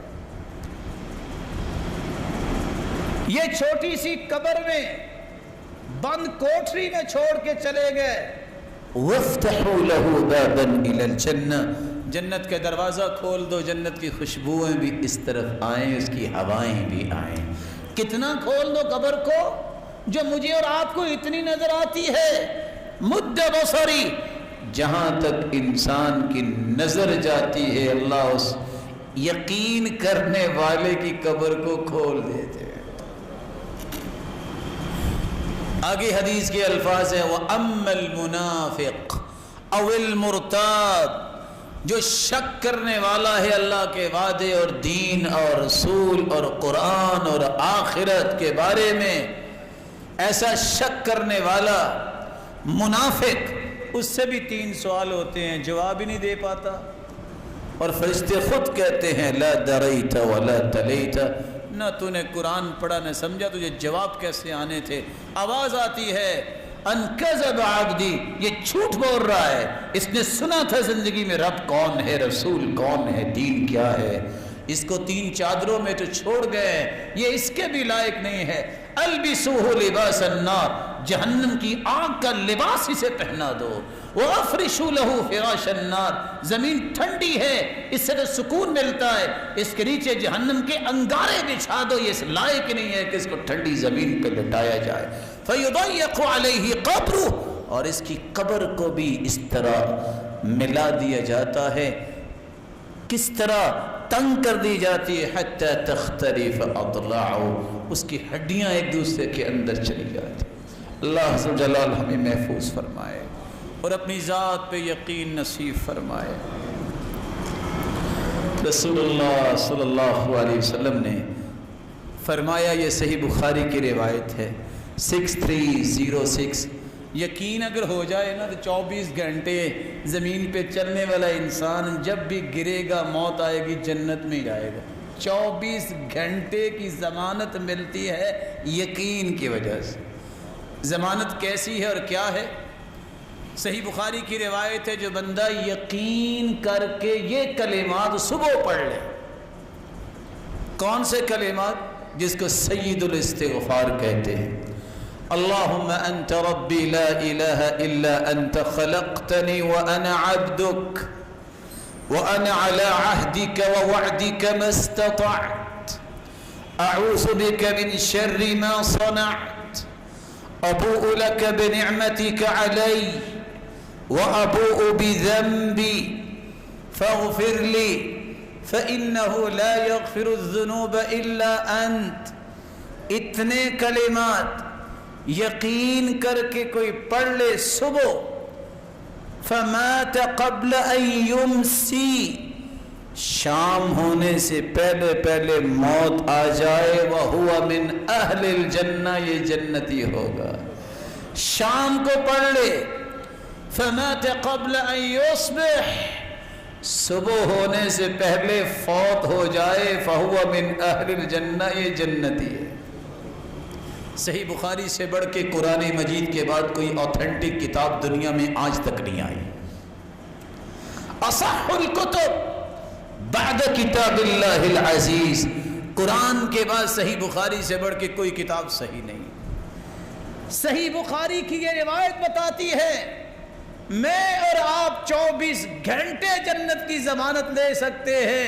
یہ چھوٹی سی قبر میں بند کوٹری میں چھوڑ کے چلے گئے. وَافْتَحُوا لَهُ بَابًا إِلَى الْجَنَّةِ، جنت کا دروازہ کھول دو، جنت کی خوشبوئیں بھی اس طرف آئیں، اس کی ہوائیں بھی آئیں. کتنا کھول دو قبر کو جو مجھے اور آپ کو اتنی نظر آتی ہے. مد بصری، جہاں تک انسان کی نظر جاتی ہے اللہ اس یقین کرنے والے کی قبر کو کھول دیتے ہیں. آگے حدیث کے الفاظ ہیں وَأَمَّا الْمُنَافِقُ أَوْ الْمُرْتَابُ، جو شک کرنے والا ہے اللہ کے وعدے اور دین اور رسول اور قرآن اور آخرت کے بارے میں، ایسا شک کرنے والا منافق، اس سے بھی 3 سوال ہوتے ہیں، جواب ہی نہیں دے پاتا. اور فرشتے خود کہتے ہیں لا دریت ولا تلیت، نہ تو نے قرآن پڑھا نہ سمجھا، تجھے جواب کیسے آنے تھے. آواز آتی ہے ان کذب عبدی، یہ جھوٹ بول رہا ہے، اس نے سنا تھا زندگی میں رب کون ہے، رسول کون ہے، دین کیا ہے. اس کو 3 چادروں میں تو چھوڑ گئے، یہ اس کے بھی لائق نہیں ہے. البسوہ لباس النار، جہنم کی آگ کا لباس اسے پہنا دو. وَأَفْرِشُوا لَهُ فِرَاشَ النَّارِ، زمین ٹھنڈی ہے، اس سے تو سکون ملتا ہے، اس کے نیچے جہنم کے انگارے بچھا دو، یہ اس لائق نہیں ہے کہ اس کو ٹھنڈی زمین پہ لٹایا جائے۔ فَيُضَيَّقُ عَلَيْهِ قَبْرُهُ، اور اس کی قبر کو بھی اس طرح ملا دیا جاتا ہے، کس طرح تنگ کر دی جاتی ہے، حَتَّى تَخْتَلِفَ أَضْلَاعُهُ، اس کی ہڈیاں ایک دوسرے کے اندر چلی جاتی۔ اللہ عز و جلال ہمیں محفوظ فرمائے اور اپنی ذات پہ یقین نصیب فرمائے۔ رسول اللہ صلی اللہ علیہ وسلم نے فرمایا، یہ صحیح بخاری کی روایت ہے 6306، یقین اگر ہو جائے نا تو 24 گھنٹے زمین پہ چلنے والا انسان جب بھی گرے گا موت آئے گی جنت میں جائے گا۔ 24 گھنٹے کی ضمانت ملتی ہے یقین کی وجہ سے۔ ضمانت کیسی ہے اور کیا ہے؟ صحیح بخاری کی روایت ہے، جو بندہ یقین کر کے یہ کلمات صبح پڑھ لے۔ کون سے کلمات؟ جس کو سید الاستغفار کہتے ہیں۔ اللہم انت ربی لا الہ الا انت خلقتنی وانا عبدک وانا علی عہدک ووعدک ما استطعت اعوذ بک من شر ما صنعت ابوء لک بنعمتک علی وابوء بذنبی فاغفر لی فإنه لا يغفر الذنوب الا انت۔ اتنے کلمات یقین کر کے کوئی پڑھ لے صبح، فمات قبل ان یمسی، شام ہونے سے پہلے پہلے موت آ جائے، وہو من اہل الجنہ، یہ جنتی ہوگا۔ شام کو پڑھ لے، فمات قبل ان یصبح، صبح ہونے سے پہلے فوت ہو جائے، فہو من اہل الجنہ، یہ جنتی ہے۔ صحیح بخاری سے بڑھ کے قرآن مجید کے بعد کوئی اوتھینٹک کتاب دنیا میں آج تک نہیں آئی۔ اصح الکتب بعد کتاب اللہ العزیز، قرآن کے بعد صحیح بخاری سے بڑھ کے کوئی کتاب صحیح نہیں۔ صحیح بخاری کی یہ روایت بتاتی ہے میں اور آپ 24 گھنٹے جنت کی ضمانت لے سکتے ہیں،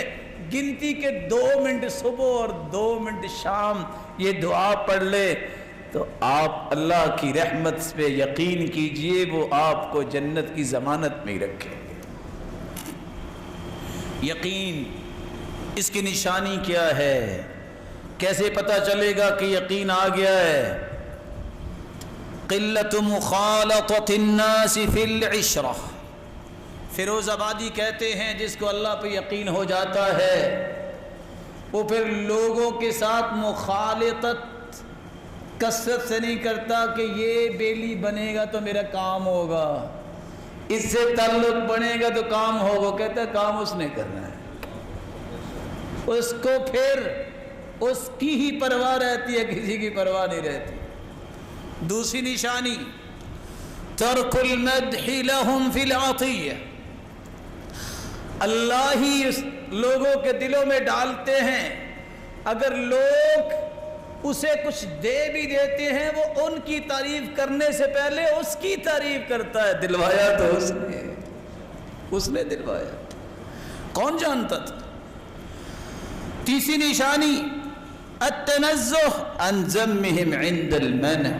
گنتی کے 2 منٹ صبح اور 2 منٹ شام یہ دعا پڑھ لے تو آپ اللہ کی رحمت پہ یقین کیجئے، وہ آپ کو جنت کی ضمانت میں ہی رکھیں گے۔ یقین، اس کی نشانی کیا ہے؟ کیسے پتہ چلے گا کہ یقین آ گیا ہے؟ قلت مخالطۃ الناس فی العشرہ، فیروز آبادی کہتے ہیں جس کو اللہ پہ یقین ہو جاتا ہے وہ پھر لوگوں کے ساتھ مخالطت کثرت سے نہیں کرتا کہ یہ بیلی بنے گا تو میرا کام ہوگا، اس سے تعلق بنے گا تو کام ہوگا، کہتا ہے کام اس نے کرنا ہے، اس کو پھر اس کی ہی پرواہ رہتی ہے، کسی کی پرواہ نہیں رہتی۔ دوسری نشانی ترک المدح لهم فی العطیہ، اللہ ہی اس لوگوں کے دلوں میں ڈالتے ہیں، اگر لوگ اسے کچھ دے بھی دیتے ہیں وہ ان کی تعریف کرنے سے پہلے اس کی تعریف کرتا ہے۔ دلوایا تو اس نے دلوایا، کون جانتا تھا؟ تیسری نشانی التنزہ عن ذمہم عند المنع،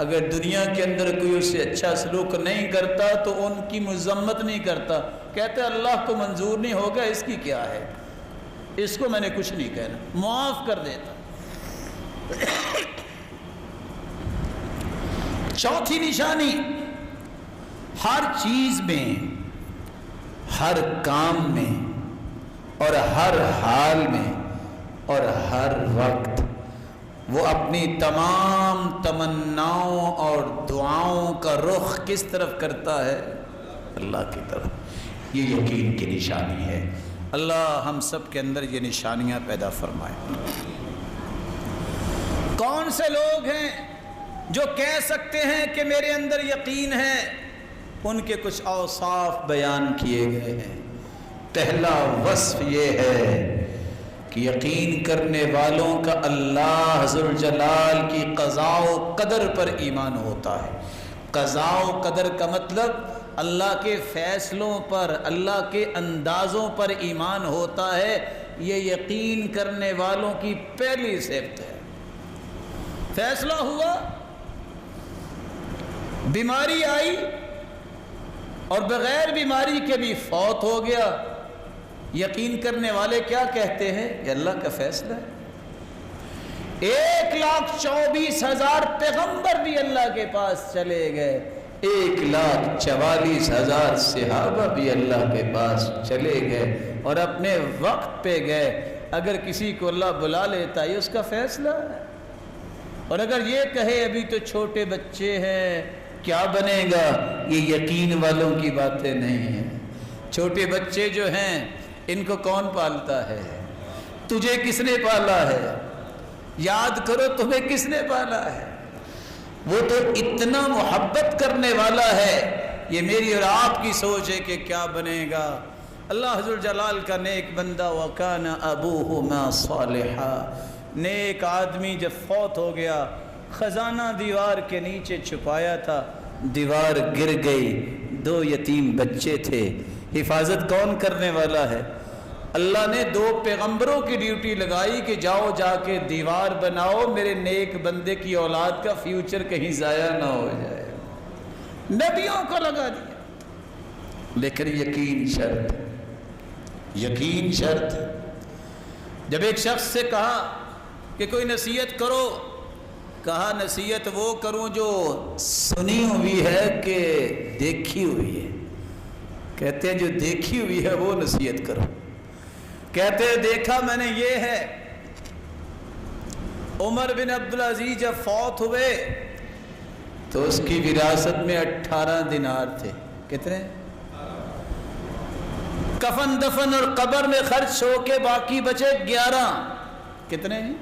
اگر دنیا کے اندر کوئی اس سے اچھا سلوک نہیں کرتا تو ان کی مذمت نہیں کرتا، کہتے اللہ کو منظور نہیں ہوگا، اس کی کیا ہے، اس کو میں نے کچھ نہیں کہنا، معاف کر دیتا۔ چوتھی نشانی ہر چیز میں، ہر کام میں اور ہر حال میں اور ہر وقت وہ اپنی تمام تمناؤں اور دعاؤں کا رخ کس طرف کرتا ہے؟ اللہ کی طرف۔ یہ یقین کی نشانی ہے۔ اللہ ہم سب کے اندر یہ نشانیاں پیدا فرمائے۔ کون سے لوگ ہیں جو کہہ سکتے ہیں کہ میرے اندر یقین ہے؟ ان کے کچھ اوصاف بیان کیے گئے ہیں۔ پہلا وصف یہ ہے کہ یقین کرنے والوں کا اللہ ذوالجلال کی قضاء و قدر پر ایمان ہوتا ہے۔ قضاء و قدر کا مطلب اللہ کے فیصلوں پر، اللہ کے اندازوں پر ایمان ہوتا ہے، یہ یقین کرنے والوں کی پہلی صفت ہے۔ فیصلہ ہوا، بیماری آئی اور بغیر بیماری کے بھی فوت ہو گیا، یقین کرنے والے کیا کہتے ہیں؟ یہ اللہ کا فیصلہ ہے۔ 1,24,000 پیغمبر بھی اللہ کے پاس چلے گئے، 1,44,000 صحابہ بھی اللہ کے پاس چلے گئے اور اپنے وقت پہ گئے۔ اگر کسی کو اللہ بلا لیتا ہے یہ اس کا فیصلہ ہے، اور اگر یہ کہے ابھی تو چھوٹے بچے ہیں کیا بنے گا، یہ یقین والوں کی باتیں نہیں ہیں۔ چھوٹے بچے جو ہیں ان کو کون پالتا ہے؟ تجھے کس نے پالا ہے؟ یاد کرو تمہیں کس نے پالا ہے؟ وہ تو اتنا محبت کرنے والا ہے۔ یہ میری اور آپ کی سوچ ہے کہ کیا بنے گا۔ اللہ ذو الجلال کا نیک بندہ وَكَانَ أَبُوهُمَا صَالِحًا، نیک آدمی جب فوت ہو گیا، خزانہ دیوار کے نیچے چھپایا تھا، دیوار گر گئی، 2 یتیم بچے تھے، حفاظت کون کرنے والا ہے؟ اللہ نے 2 پیغمبروں کی ڈیوٹی لگائی کہ جاؤ جا کے دیوار بناؤ، میرے نیک بندے کی اولاد کا فیوچر کہیں ضائع نہ ہو جائے۔ نبیوں کو لگا دیا، لیکن یقین شرط، یقین شرط۔ جب ایک شخص سے کہا کہ کوئی نصیحت کرو، کہا نصیحت وہ کروں جو سنی ہوئی ہے کہ دیکھی ہوئی ہے؟ کہتے ہیں جو دیکھی ہوئی ہے وہ نصیحت کرو۔ کہتے ہیں دیکھا میں نے یہ ہے، عمر بن عبدالعزیز جب فوت ہوئے تو اس کی وراثت میں 18 دینار تھے۔ کتنے؟ کفن دفن اور قبر میں خرچ ہو کے باقی بچے 11۔ کتنے ہیں؟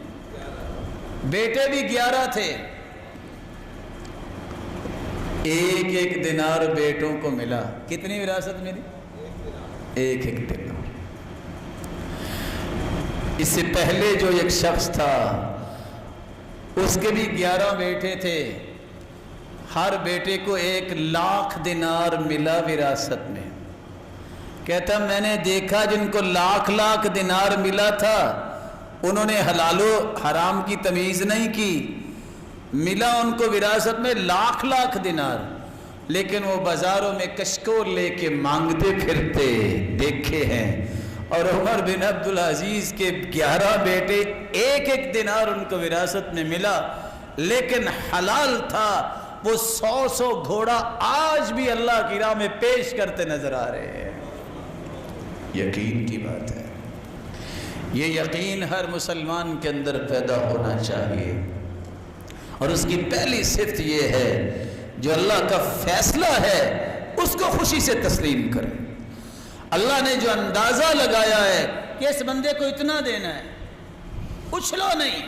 بیٹے بھی 11 تھے، 1 دینار بیٹوں کو ملا۔ کتنی وراثت ملی؟ 1 دینار۔ اس سے پہلے جو ایک شخص تھا اس کے بھی 11 بیٹے تھے، ہر بیٹے کو 1,00,000 دینار ملا وراثت میں۔ کہتا میں نے دیکھا جن کو لاکھ دینار ملا تھا انہوں نے حلال و حرام کی تمیز نہیں کی، ملا ان کو وراثت میں لاکھ دینار، لیکن وہ بازاروں میں کشکول لے کے مانگتے پھرتے دیکھے ہیں۔ اور عمر بن عبدالعزیز کے 11 بیٹے 1 دینار ان کو وراثت میں ملا، لیکن حلال تھا۔ وہ 100 گھوڑا آج بھی اللہ کی راہ میں پیش کرتے نظر آ رہے ہیں۔ یقین کی بات ہے، یہ یقین ہر مسلمان کے اندر پیدا ہونا چاہیے، اور اس کی پہلی صفت یہ ہے جو اللہ کا فیصلہ ہے اس کو خوشی سے تسلیم کرے۔ اللہ نے جو اندازہ لگایا ہے کہ اس بندے کو اتنا دینا ہے، اچھلو نہیں،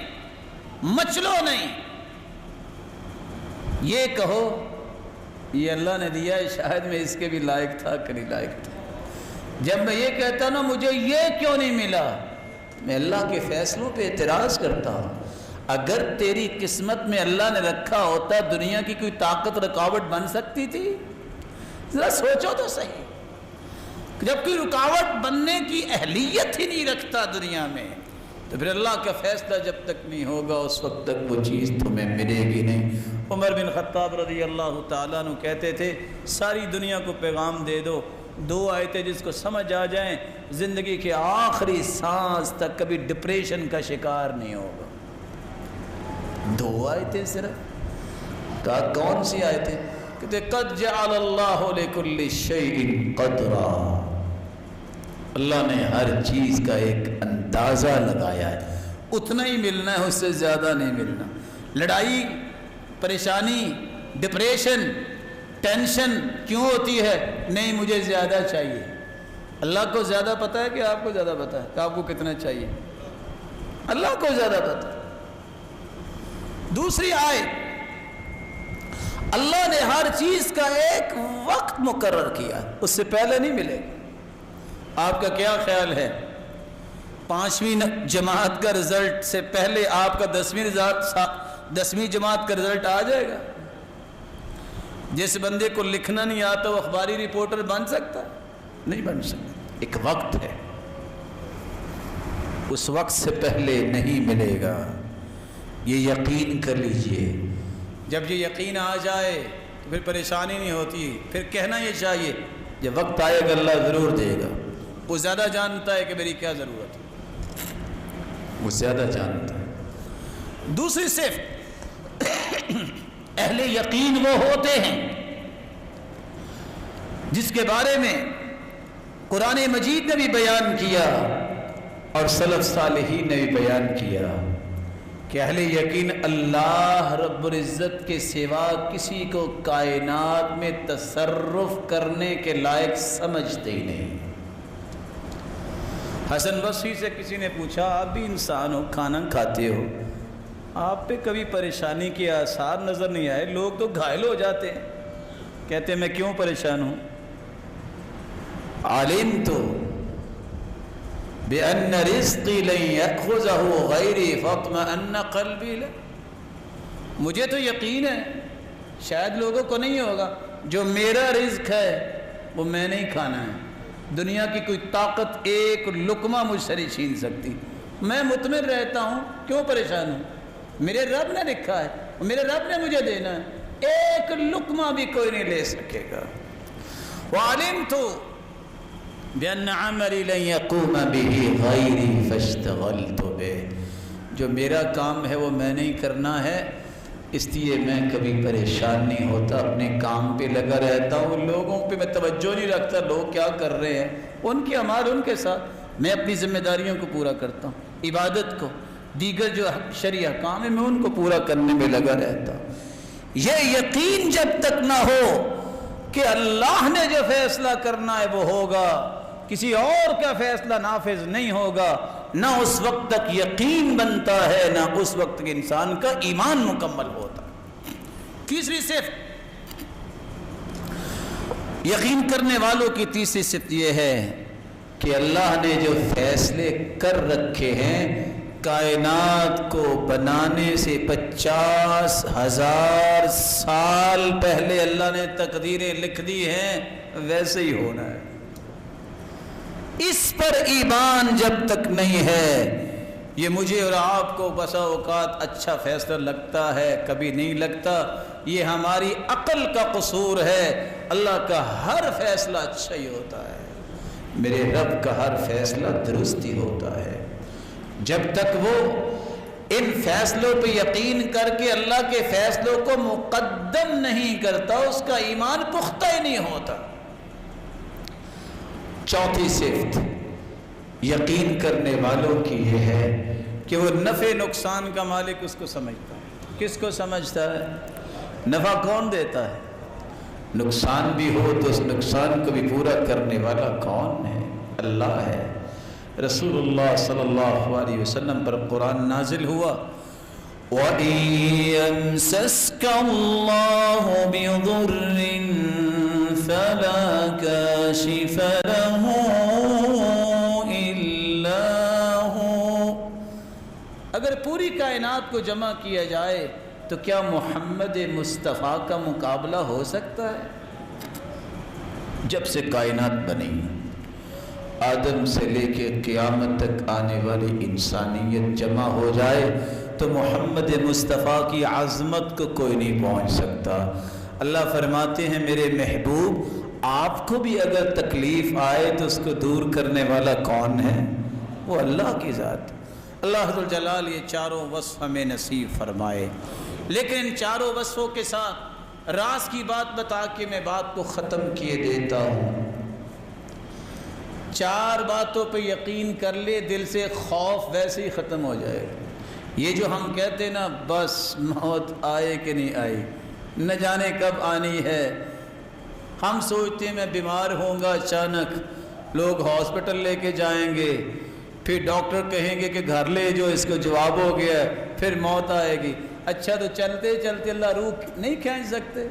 مچلو نہیں، یہ کہو یہ اللہ نے دیا ہے، شاید میں اس کے بھی لائق تھا کہ نہیں لائق تھا۔ جب میں یہ کہتا نا مجھے یہ کیوں نہیں ملا، میں اللہ کے فیصلوں پہ اعتراض کرتا ہوں۔ اگر تیری قسمت میں اللہ نے رکھا ہوتا دنیا کی کوئی طاقت رکاوٹ بن سکتی تھی؟ ذرا سوچو تو صحیح۔ جب کوئی رکاوٹ بننے کی اہلیت ہی نہیں رکھتا دنیا میں، تو پھر اللہ کا فیصلہ جب تک نہیں ہوگا اس وقت تک وہ چیز تمہیں ملے گی نہیں۔ عمر بن خطاب رضی اللہ تعالیٰ عنہ کہتے تھے ساری دنیا کو پیغام دے دو، 2 آیتیں جس کو سمجھ آ جائیں زندگی کے آخری سانس تک کبھی ڈپریشن کا شکار نہیں ہوگا۔ 2 آیتیں صرف؟ کہا کون سی آیتیں؟ کہتے قد جعل اللہ لکل شیء قدرا، اللہ نے ہر چیز کا ایک اندازہ لگایا ہے، اتنا ہی ملنا ہے، اس سے زیادہ نہیں ملنا۔ لڑائی، پریشانی، ڈپریشن، ٹینشن کیوں ہوتی ہے؟ نہیں مجھے زیادہ چاہیے۔ اللہ کو زیادہ پتہ ہے کہ آپ کو زیادہ پتہ ہے کہ آپ کو کتنا چاہیے؟ اللہ کو زیادہ پتہ ہے۔ دوسری آیت، اللہ نے ہر چیز کا ایک وقت مقرر کیا، اس سے پہلے نہیں ملے گا۔ آپ کا کیا خیال ہے 5ویں جماعت کا رزلٹ سے پہلے آپ کا 10ویں جماعت کا رزلٹ آ جائے گا؟ جس بندے کو لکھنا نہیں آتا وہ اخباری رپورٹر بن سکتا ہے؟ نہیں بن سکتا. ایک وقت ہے، اس وقت سے پہلے نہیں ملے گا، یہ یقین کر لیجئے. جب یہ یقین آ جائے تو پھر پریشانی نہیں ہوتی. پھر کہنا یہ چاہیے جب وقت آئے گا اللہ ضرور دے گا. وہ زیادہ جانتا ہے کہ میری کیا ضرورت ہے، وہ زیادہ جانتا ہے. دوسری صفت، اہل یقین وہ ہوتے ہیں جس کے بارے میں قرآن مجید نے بھی بیان کیا اور سلف صالحین نے بھی بیان کیا کہ اہل یقین اللہ رب العزت کے سوا کسی کو کائنات میں تصرف کرنے کے لائق سمجھتے ہی نہیں. حسن بصری سے کسی نے پوچھا آپ بھی انسان ہو، کھانا کھاتے ہو، آپ پہ کبھی پریشانی کے آثار نظر نہیں آئے؟ لوگ تو گھائل ہو جاتے ہیں. کہتے ہیں میں کیوں پریشان ہوں؟ علمت بأن رزقی لن یأخذہ غیری فاطمئن قلبی لہ. مجھے تو یقین ہے، شاید لوگوں کو نہیں ہوگا، جو میرا رزق ہے وہ میں نہیں کھانا ہے. دنیا کی کوئی طاقت ایک لقمہ مجھ سے نہیں چھین سکتی. میں مطمئن رہتا ہوں، کیوں پریشان ہوں؟ میرے رب نے لکھا ہے، میرے رب نے مجھے دینا ہے، ایک لقمہ بھی کوئی نہیں لے سکے گا. وعلمت بأن عملی لن یقوم به غیری فاشتغلت به. جو میرا کام ہے وہ میں نہیں کرنا ہے، اس لیے میں کبھی پریشان نہیں ہوتا، اپنے کام پہ لگا رہتا ہوں. لوگوں پہ میں توجہ نہیں رکھتا لوگ کیا کر رہے ہیں، ان کی اعمال ان کے ساتھ. میں اپنی ذمہ داریوں کو پورا کرتا ہوں، عبادت کو، دیگر جو شرعی کام ہے میں ان کو پورا کرنے میں لگا رہتا ہوں. یہ یقین جب تک نہ ہو کہ اللہ نے جو فیصلہ کرنا ہے وہ ہوگا، کسی اور کا فیصلہ نافذ نہیں ہوگا، نہ اس وقت تک یقین بنتا ہے، نہ اس وقت تک انسان کا ایمان مکمل ہوتا. تیسری صفت، یقین کرنے والوں کی تیسری صفت یہ ہے کہ اللہ نے جو فیصلے کر رکھے ہیں، کائنات کو بنانے سے 50,000 سال پہلے اللہ نے تقدیریں لکھ دی ہیں، ویسے ہی ہونا ہے. اس پر ایمان جب تک نہیں ہے، یہ مجھے اور آپ کو بسا اوقات اچھا فیصلہ لگتا ہے، کبھی نہیں لگتا، یہ ہماری عقل کا قصور ہے. اللہ کا ہر فیصلہ اچھا ہی ہوتا ہے، میرے رب کا ہر فیصلہ درست ہی ہوتا ہے. جب تک وہ ان فیصلوں پہ یقین کر کے اللہ کے فیصلوں کو مقدم نہیں کرتا، اس کا ایمان پختہ ہی نہیں ہوتا. چوتھی صفت یقین کرنے والوں کی یہ ہے کہ وہ نفع نقصان کا مالک اس کو سمجھتا ہے. کس کو سمجھتا ہے؟ نفع کون دیتا ہے؟ نقصان بھی ہو تو اس نقصان کو بھی پورا کرنے والا کون ہے؟ اللہ ہے. رسول اللہ صلی اللہ علیہ وسلم پر قرآن نازل ہوا، وَإِن يَمْسَسْكَ اللَّهُ بِضُرٍّ فَلَا كَاشِفَ لَهُ إِلَّا هُوَ. اگر پوری کائنات کو جمع کیا جائے تو کیا محمد مصطفیٰ کا مقابلہ ہو سکتا ہے؟ جب سے کائنات بنی، آدم سے لے کے قیامت تک آنے والی انسانیت جمع ہو جائے تو محمد مصطفیٰ کی عظمت کو کوئی نہیں پہنچ سکتا. اللہ فرماتے ہیں میرے محبوب آپ کو بھی اگر تکلیف آئے تو اس کو دور کرنے والا کون ہے؟ وہ اللہ کی ذات. اللہ ذو الجلال یہ چاروں وصف ہمیں نصیب فرمائے. لیکن ان چاروں وصفوں کے ساتھ راز کی بات بتا کے میں بات کو ختم کیے دیتا ہوں. چار باتوں پہ یقین کر لے، دل سے خوف ویسے ہی ختم ہو جائے گا. یہ جو ہم کہتے ہیں نا بس موت آئے کہ نہیں آئی، نہ جانے کب آنی ہے. ہم سوچتے ہیں میں بیمار ہوں گا، اچانک لوگ ہاسپٹل لے کے جائیں گے، پھر ڈاکٹر کہیں گے کہ گھر لے جو اس کو جواب ہو گیا، پھر موت آئے گی. اچھا تو چلتے چلتے اللہ روح نہیں کھینچ سکتے؟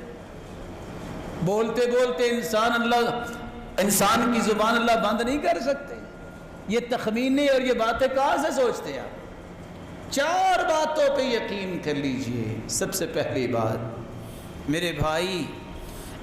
بولتے بولتے انسان کی زبان اللہ بند نہیں کر سکتے؟ یہ تخمینے اور یہ باتیں کہاں سے سوچتے ہیں آپ؟ چار باتوں پہ یقین کر لیجئے. سب سے پہلی بات میرے بھائی،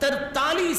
43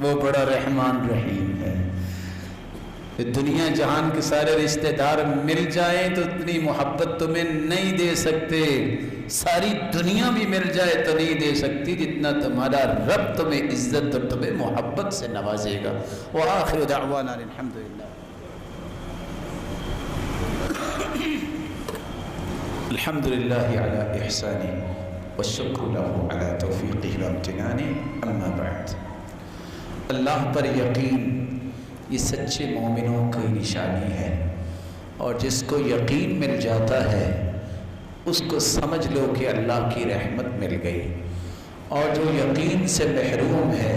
وہ بڑا رحمان رحیم ہے۔ دنیا جہان کے سارے رشتہ دار مل جائیں تو اتنی محبت تمہیں نہیں دے سکتے، ساری دنیا بھی مل جائے تو نہیں دے سکتی جتنا تمہارا رب تمہیں عزت اور تمہیں محبت سے نوازے گا۔ وآخر دعوانا الحمدللہ الحمدللہ علی احسانہ والشکر لہ علی توفیقہ وامتنانہ، اما بعد۔ اللہ پر یقین یہ سچے مومنوں کی نشانی ہے، اور جس کو یقین مل جاتا ہے اس کو سمجھ لو کہ اللہ کی رحمت مل گئی، اور جو یقین سے محروم ہے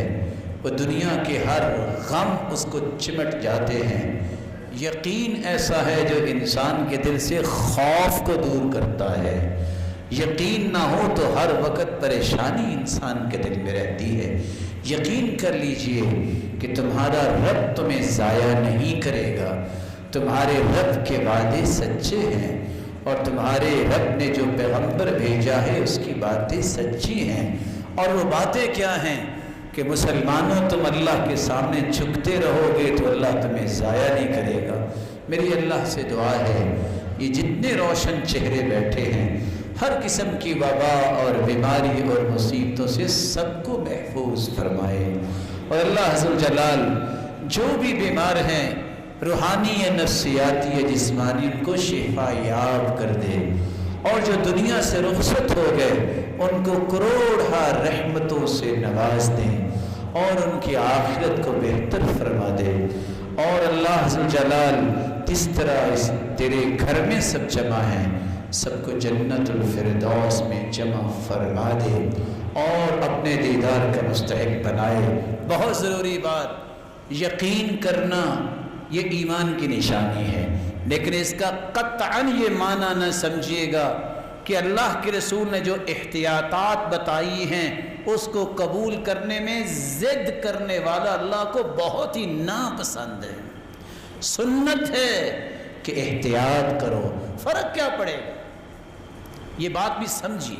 وہ دنیا کے ہر غم اس کو چمٹ جاتے ہیں۔ یقین ایسا ہے جو انسان کے دل سے خوف کو دور کرتا ہے۔ یقین نہ ہو تو ہر وقت پریشانی انسان کے دل میں رہتی ہے۔ یقین کر لیجئے کہ تمہارا رب تمہیں ضائع نہیں کرے گا، تمہارے رب کے وعدے سچے ہیں، اور تمہارے رب نے جو پیغمبر بھیجا ہے اس کی باتیں سچی ہیں۔ اور وہ باتیں کیا ہیں کہ مسلمانوں تم اللہ کے سامنے جھکتے رہو گے تو اللہ تمہیں ضائع نہیں کرے گا۔ میری اللہ سے دعا ہے یہ جتنے روشن چہرے بیٹھے ہیں ہر قسم کی وبا اور بیماری اور مصیبتوں سے سب کو محفوظ فرمائے، اور اللہ عز و جلال جو بھی بیمار ہیں روحانی یا نفسیاتی یا جسمانی ان کو شفا یاب کر دے، اور جو دنیا سے رخصت ہو گئے ان کو کروڑہ رحمتوں سے نواز دیں، اور ان کی آخرت کو بہتر فرما دے۔ اور اللہ عز و جلال جس طرح اس تیرے گھر میں سب جمع ہیں سب کو جنت الفردوس میں جمع فرما دے اور اپنے دیدار کا مستحق بنائے۔ بہت ضروری بات، یقین کرنا یہ ایمان کی نشانی ہے، لیکن اس کا قطعاً یہ معنی نہ سمجھیے گا کہ اللہ کے رسول نے جو احتیاطات بتائی ہیں اس کو قبول کرنے میں ضد کرنے والا اللہ کو بہت ہی ناپسند ہے۔ سنت ہے کہ احتیاط کرو، فرق کیا پڑے گا؟ یہ بات بھی سمجھیے۔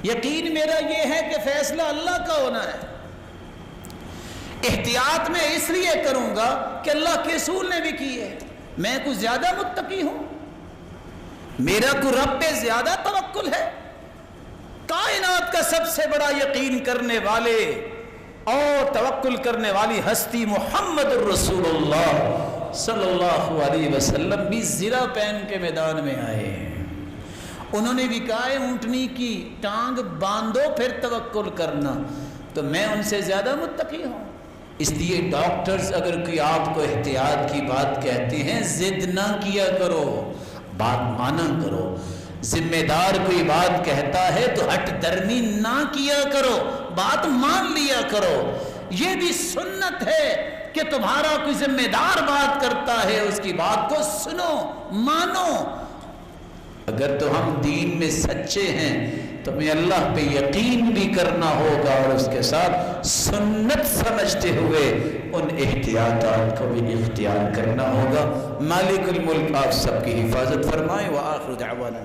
یقین میرا یہ ہے کہ فیصلہ اللہ کا ہونا ہے، احتیاط میں اس لیے کروں گا کہ اللہ کے رسول نے بھی کی ہے۔ میں کچھ زیادہ متقی ہوں، میرا کو رب پہ زیادہ توکل ہے، کائنات کا سب سے بڑا یقین کرنے والے اور توکل کرنے والی ہستی محمد الرسول اللہ صلی اللہ علیہ وسلم بھی زرہ پہن کے میدان میں آئے ہیں۔ انہوں نے بھی کہا ہے اونٹنی کی ٹانگ باندھو پھر توکل کرنا، تو میں ان سے زیادہ متقی ہوں۔ اس لیے ڈاکٹرز اگر کوئی آپ کو احتیاط کی بات کہتے ہیں ضد نہ کیا کرو، بات مانا کرو۔ ذمہ دار کوئی بات کہتا ہے تو ہٹ درمی نہ کیا کرو، بات مان لیا کرو۔ یہ بھی سنت ہے کہ تمہارا کوئی ذمہ دار بات کرتا ہے اس کی بات کو سنو، مانو۔ اگر تو ہم دین میں سچے ہیں تو ہمیں اللہ پہ یقین بھی کرنا ہوگا، اور اس کے ساتھ سنت سمجھتے ہوئے ان احتیاطات کو بھی اختیار کرنا ہوگا۔ مالک الملک آپ سب کی حفاظت فرمائے۔ وآخر دعوانا